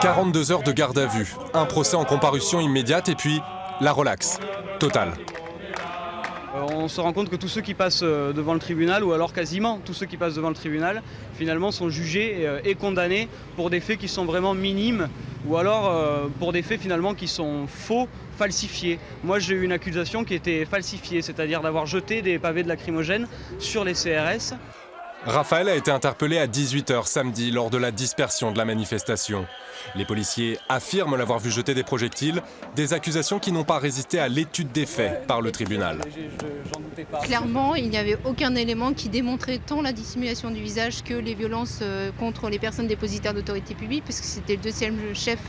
42 heures de garde à vue, un procès en comparution immédiate et puis la relaxe totale. On se rend compte que tous ceux qui passent devant le tribunal, ou alors quasiment tous ceux qui passent devant le tribunal, finalement sont jugés et condamnés pour des faits qui sont vraiment minimes, ou alors pour des faits finalement qui sont faux, falsifiés. Moi j'ai eu une accusation qui était falsifiée, c'est-à-dire d'avoir jeté des pavés de lacrymogène sur les CRS. Raphaël a été interpellé à 18 h samedi lors de la dispersion de la manifestation. Les policiers affirment l'avoir vu jeter des projectiles, des accusations qui n'ont pas résisté à l'étude des faits par le tribunal. Clairement, il n'y avait aucun élément qui démontrait tant la dissimulation du visage que les violences contre les personnes dépositaires d'autorité publique, puisque c'était le deuxième chef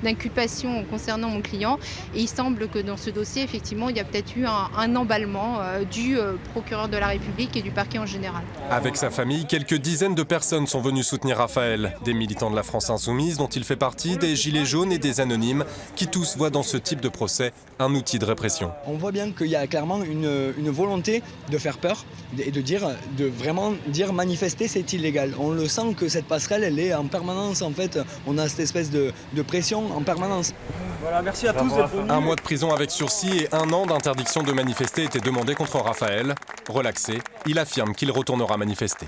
d'inculpation concernant mon client. Et il semble que dans ce dossier, effectivement, il y a peut-être eu un emballement du procureur de la République et du parquet en général. Avec sa famille, quelques dizaines de personnes sont venues soutenir Raphaël. Des militants de la France Insoumise dont il fait partie, des gilets jaunes et des anonymes qui tous voient dans ce type de procès un outil de répression. On voit bien qu'il y a clairement une volonté de faire peur et de vraiment dire manifester c'est illégal. On le sent que cette passerelle elle est en permanence en fait. On a cette espèce de pression en permanence. Voilà, merci à tous d'être venus. 1 mois de prison avec sursis et 1 an d'interdiction de manifester étaient demandés contre Raphaël. Relaxé, il affirme qu'il retournera manifester.